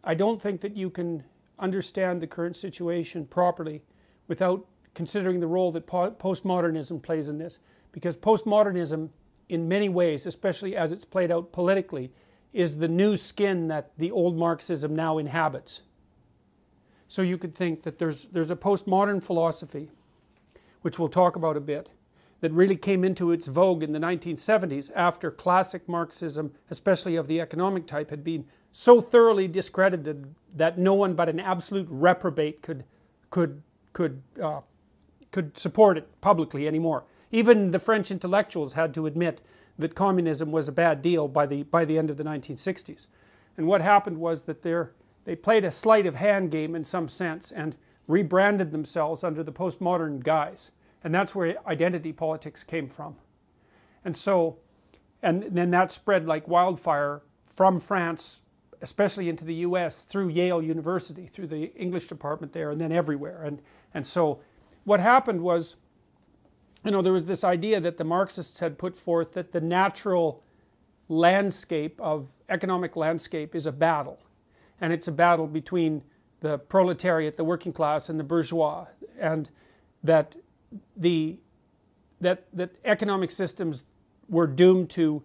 I don't think that you can understand the current situation properly without considering the role that postmodernism plays in this. Because postmodernism, in many ways, especially as it's played out politically, is the new skin that the old Marxism now inhabits. So you could think that there's a postmodern philosophy, which we'll talk about a bit, that really came into its vogue in the 1970s after classic Marxism, especially of the economic type, had been so thoroughly discredited that no one but an absolute reprobate could support it publicly anymore. Even the French intellectuals had to admit that communism was a bad deal by the end of the 1960s. And what happened was that they played a sleight of hand game in some sense and rebranded themselves under the postmodern guise. And that's where identity politics came from. And so, and then that spread like wildfire from France, especially into the US, through Yale University, through the English department there, and then everywhere. And so what happened was, there was this idea that the Marxists had put forth that the natural landscape of, economic landscape, is a battle. And it's a battle between the proletariat, the working class, and the bourgeois. And that economic systems were doomed to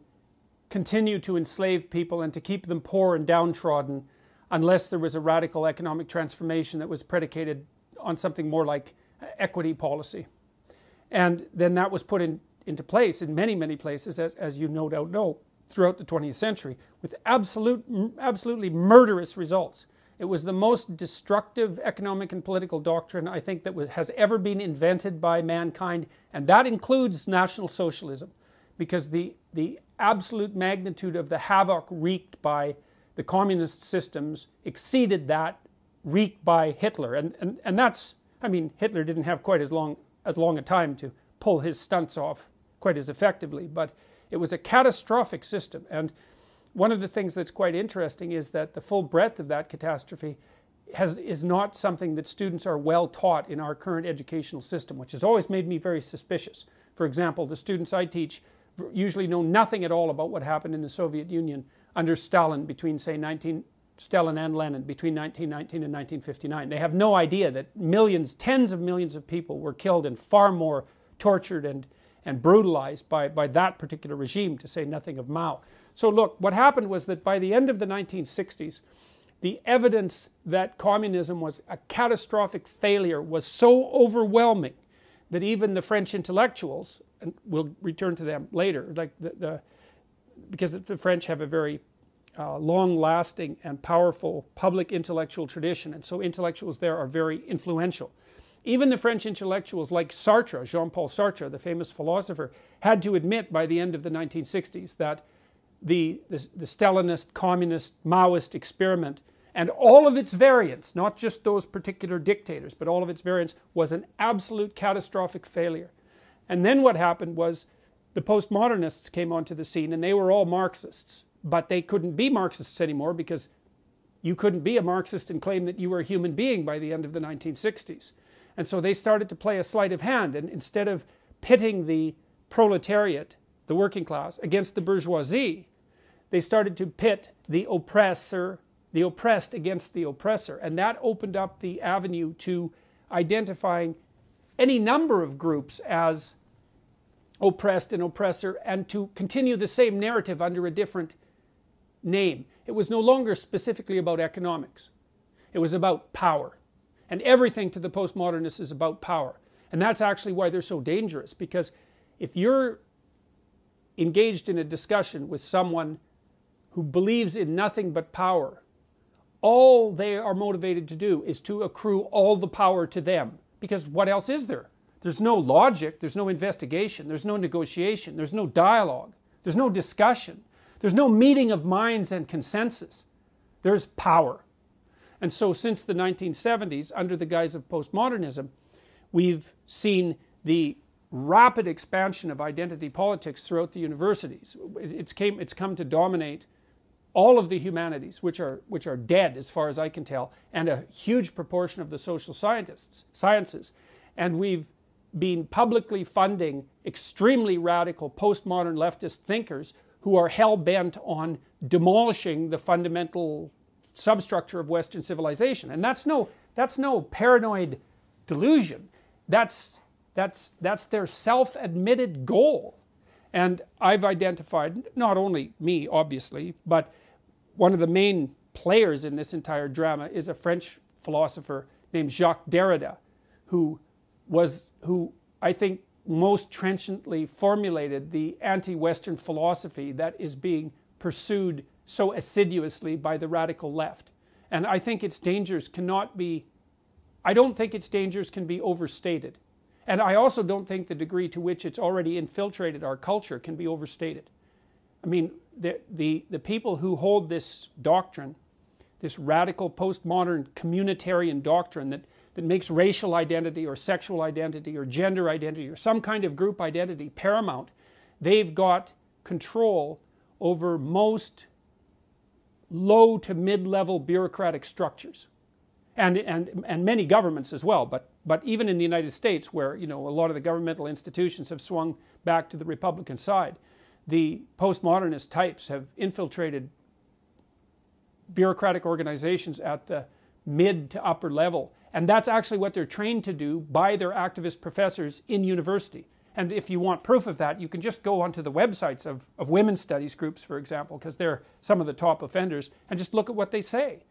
continue to enslave people and to keep them poor and downtrodden unless there was a radical economic transformation that was predicated on something more like equity policy. And then that was put into place in many, many places, as you no doubt know, throughout the 20th century, with absolutely murderous results. It was the most destructive economic and political doctrine, I think, that has ever been invented by mankind, and that includes National Socialism, because the absolute magnitude of the havoc wreaked by the communist systems exceeded that wreaked by Hitler. And that's, Hitler didn't have quite as long a time to pull his stunts off quite as effectively, but it was a catastrophic system. And one of the things that's quite interesting is that the full breadth of that catastrophe is not something that students are well taught in our current educational system, which has always made me very suspicious. For example, the students I teach usually know nothing at all about what happened in the Soviet Union under Stalin between, say, Stalin and Lenin between 1919 and 1959. They have no idea that millions, tens of millions of people were killed and far more tortured and brutalized by that particular regime, to say nothing of Mao. So look, what happened was that by the end of the 1960s, the evidence that communism was a catastrophic failure was so overwhelming that even the French intellectuals, and we'll return to them later, like because the French have a very long-lasting and powerful public intellectual tradition, and so intellectuals there are very influential. Even the French intellectuals like Sartre, Jean-Paul Sartre, the famous philosopher, had to admit by the end of the 1960s that the Stalinist, communist, Maoist experiment and all of its variants, not just those particular dictators, but all of its variants, was an absolute catastrophic failure. And then what happened was the postmodernists came onto the scene, and they were all Marxists. But they couldn't be Marxists anymore, because you couldn't be a Marxist and claim that you were a human being by the end of the 1960s. And so they started to play a sleight of hand, and instead of pitting the proletariat, the working class, against the bourgeoisie, they started to pit the oppressor, the oppressed against the oppressor. And that opened up the avenue to identifying any number of groups as oppressed and oppressor, and to continue the same narrative under a different name. It was no longer specifically about economics. It was about power. And everything to the postmodernists is about power. And that's actually why they're so dangerous, because if you're engaged in a discussion with someone who believes in nothing but power, all they are motivated to do is to accrue all the power to them. Because what else is there? There's no logic, there's no investigation, there's no negotiation, there's no dialogue, there's no discussion, there's no meeting of minds and consensus. There's power. And so since the 1970s, under the guise of postmodernism, we've seen the rapid expansion of identity politics throughout the universities. It's come to dominate all of the humanities, which are dead as far as I can tell, and a huge proportion of the social sciences. And we've been publicly funding extremely radical postmodern leftist thinkers who are hell-bent on demolishing the fundamental substructure of Western civilization. And that's no paranoid delusion. That's their self-admitted goal. And I've identified, not only me obviously, but one of the main players in this entire drama is a French philosopher named Jacques Derrida, who I think most trenchantly formulated the anti-Western philosophy that is being pursued so assiduously by the radical left. And I think its dangers I don't think its dangers can be overstated. And I also don't think the degree to which it's already infiltrated our culture can be overstated. I mean, the people who hold this doctrine, this radical postmodern communitarian doctrine that makes racial identity or sexual identity or gender identity or some kind of group identity paramount, they've got control over most low to mid-level bureaucratic structures. And many governments as well, but even in the United States, where a lot of the governmental institutions have swung back to the Republican side, the postmodernist types have infiltrated bureaucratic organizations at the mid to upper level. And that's actually what they're trained to do by their activist professors in university. And if you want proof of that, you can just go onto the websites of women's studies groups, for example, because they're some of the top offenders, and just look at what they say.